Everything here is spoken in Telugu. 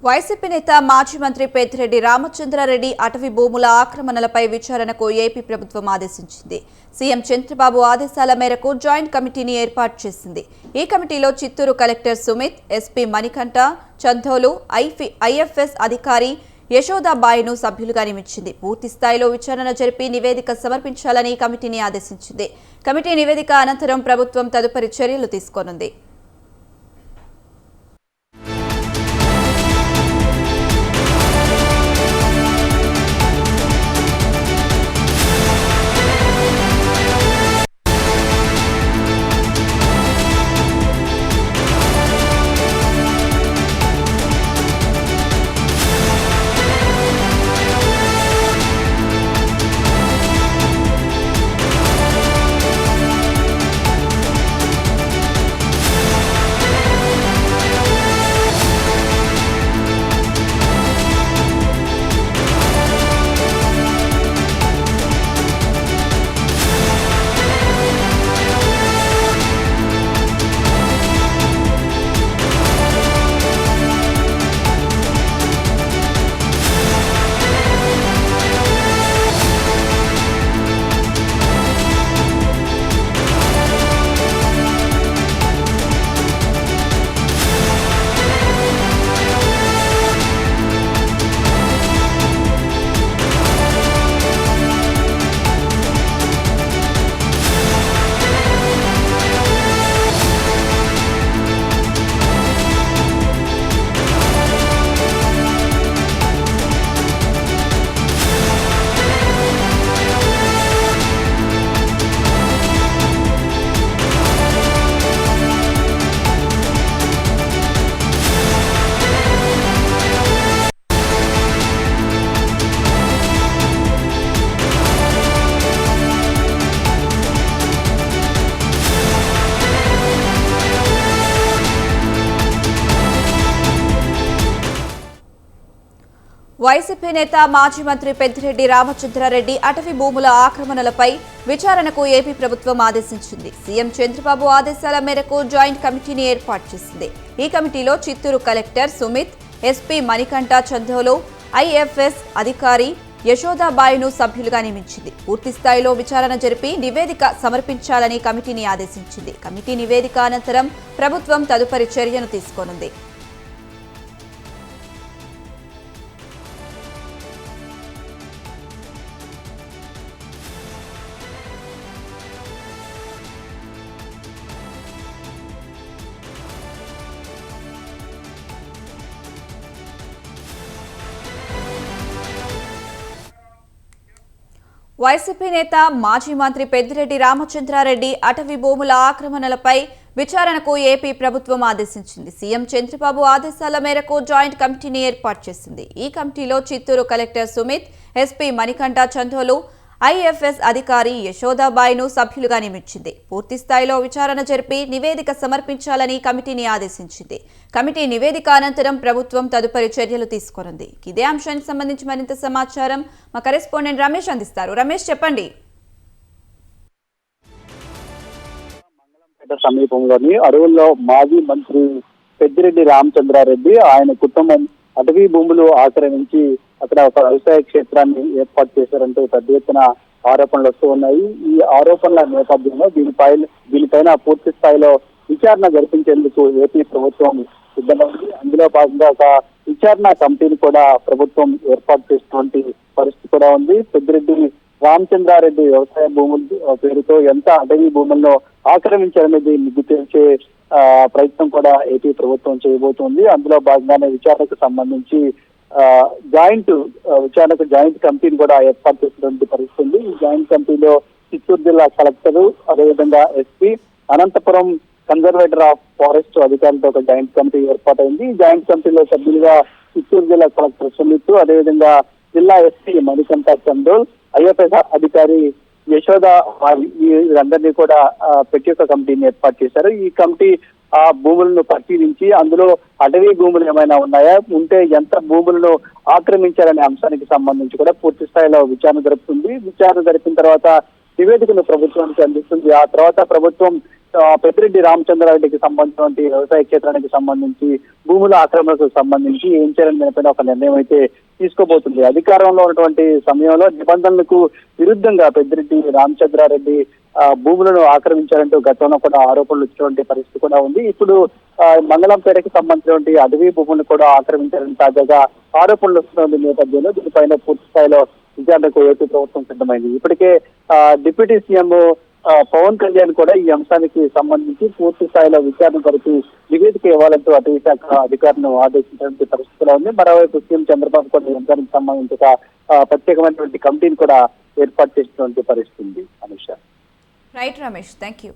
వైసీపీ నేత మాజీ మంత్రి పెద్దిరెడ్డి రామచంద్రారెడ్డి అటవీ భూముల ఆక్రమణలపై విచారణకు ఏపీ ప్రభుత్వం ఆదేశించింది. సీఎం చంద్రబాబు ఆదేశాల మేరకు జాయింట్ కమిటీని ఏర్పాటు చేసింది. ఈ కమిటీలో Chittoor collector Sumit, SP Manikanta, Chandolu, IFS అధికారి యశోదాబాయిను సభ్యులుగా నియమించింది. పూర్తి స్థాయిలో విచారణ జరిపి నివేదిక సమర్పించాలని కమిటీని ఆదేశించింది. కమిటీ నివేదిక అనంతరం ప్రభుత్వం తదుపరి చర్యలు తీసుకోనుంది. వైసీపీ నేత మాజీ మంత్రి పెద్దిరెడ్డి రామచంద్రారెడ్డి అటవీ భూముల ఆక్రమణలపై విచారణకు ఏపీ ప్రభుత్వం ఆదేశించింది. సీఎం చంద్రబాబు ఆదేశాల మేరకు జాయింట్ కమిటీని ఏర్పాటు చేసింది. ఈ కమిటీలో Chittoor collector Sumit, SP Manikanta, Chandolu, IFS అధికారి యశోదాబాయిను సభ్యులుగా నియమించింది. పూర్తి స్థాయిలో విచారణ జరిపి నివేదిక సమర్పించాలని కమిటీని ఆదేశించింది. కమిటీ నివేదిక అనంతరం ప్రభుత్వం తదుపరి చర్యను తీసుకోనుంది. వైసీపీ నేత మాజీ మంత్రి పెద్దిరెడ్డి రామచంద్రారెడ్డి అటవీ భూముల ఆక్రమణలపై విచారణకు ఏపీ ప్రభుత్వం ఆదేశించింది. సీఎం చంద్రబాబు ఆదేశాల మేరకు జాయింట్ కమిటీని ఏర్పాటు చేసింది. ఈ కమిటీలో Chittoor collector Sumit, SP Manikanta, Chandolu, IFS అధికారి యశోదాబాయిను సభ్యులుగా నియమించింది. పూర్తి స్థాయిలో విచారణ జరిపి నివేదిక సమర్పించాలని కమిటీని ఆదేశించింది. కమిటీ నివేదిక అనంతరం ప్రభుత్వం తదుపరి చర్యలు తీసుకోనుంది. ఇదే అంశానికి సంబంధించి మరింత సమాచారం మా కరెస్పాండెంట్ రమేష్ అందిస్తారు. రమేష్, చెప్పండి. సమీపంలోని అడవుల్లో మాజీ మంత్రి పెద్దిరెడ్డి రామచంద్రారెడ్డి, ఆయన కుటుంబం అటవీ భూములు ఆక్రమించి అక్కడ ఒక వ్యవసాయ క్షేత్రాన్ని ఏర్పాటు చేశారంటూ పెద్ద ఎత్తున ఆరోపణలు వస్తూ ఉన్నాయి. ఈ ఆరోపణల నేపథ్యంలో దీనిపైన పూర్తి స్థాయిలో విచారణ జరిపించేందుకు ఏపీ ప్రభుత్వం సిద్ధమైంది. అందులో భాగంగా ఒక విచారణ కమిటీని కూడా ప్రభుత్వం ఏర్పాటు చేసినటువంటి పరిస్థితి కూడా ఉంది. పెద్దిరెడ్డి రామచంద్రారెడ్డి వ్యవసాయ భూముల పేరుతో ఎంత అటవీ భూములను ఆక్రమించారనేది నిగ్గు తేల్చే ప్రయత్నం కూడా ఏపీ ప్రభుత్వం చేయబోతోంది. అందులో భాగంగానే విచారణకు సంబంధించి జాయింట్ కమిటీని కూడా ఏర్పాటు చేసినటువంటి పరిస్థితి ఉంది. ఈ జాయింట్ కమిటీలో చిత్తూరు జిల్లా కలెక్టర్, అదేవిధంగా SP, Anantapur conservator of forest అధికారులతో ఒక జాయింట్ కమిటీ ఏర్పాటైంది. ఈ జాయింట్ కమిటీలో సభ్యులుగా చిత్తూరు జిల్లా కలెక్టర్ సుమిత్, అదేవిధంగా జిల్లా ఎస్పీ మణికంఠ, చందోల్, ఐఎఫ్ఎస్ అధికారి యశోద, వీరందరినీ కూడా పెట్టి ఒక కమిటీని ఏర్పాటు చేశారు. ఈ కమిటీ ఆ భూములను పరిశీలించి అందులో అటవీ భూములు ఏమైనా ఉన్నాయా, ఉంటే ఎంత భూములను ఆక్రమించారనే అంశానికి సంబంధించి కూడా పూర్తి స్థాయిలో విచారణ జరుపుతుంది. విచారణ జరిపిన తర్వాత నివేదికను ప్రభుత్వానికి అందిస్తుంది. ఆ తర్వాత ప్రభుత్వం పెద్దిరెడ్డి రామచంద్రారెడ్డికి సంబంధించినటువంటి వ్యవసాయ క్షేత్రానికి సంబంధించి భూముల ఆక్రమణకు సంబంధించి ఏం చేయాలని దానిపైన ఒక నిర్ణయం అయితే తీసుకోబోతుంది. అధికారంలో ఉన్నటువంటి సమయంలో నిబంధనలకు విరుద్ధంగా పెద్దిరెడ్డి రామచంద్రారెడ్డి భూములను ఆక్రమించారంటూ గతంలో కూడా ఆరోపణలు వచ్చినటువంటి పరిస్థితి కూడా ఉంది. ఇప్పుడు మంగళంపేటకి సంబంధించినటువంటి అటవీ భూములను కూడా ఆక్రమించారని తాజాగా ఆరోపణలు వస్తున్న నేపథ్యంలో దీనిపైన పూర్తి స్థాయిలో విచారణకు ఏపీ ప్రభుత్వం సిద్ధమైంది. ఇప్పటికే డిప్యూటీ సీఎం పవన్ కళ్యాణ్ కూడా ఈ అంశానికి సంబంధించి పూర్తి స్థాయిలో విచారణ జరిపి నివేదిక ఇవ్వాలంటూ అటవీ శాఖ అధికారులను ఆదేశించినటువంటి పరిస్థితిలో ఉంది. మరోవైపు సీఎం చంద్రబాబు కూడా ఈ అంశానికి సంబంధించి ఒక ప్రత్యేకమైనటువంటి కమిటీని కూడా ఏర్పాటు చేసినటువంటి పరిస్థితి ఉంది. Anusha. Right Ramesh, thank you.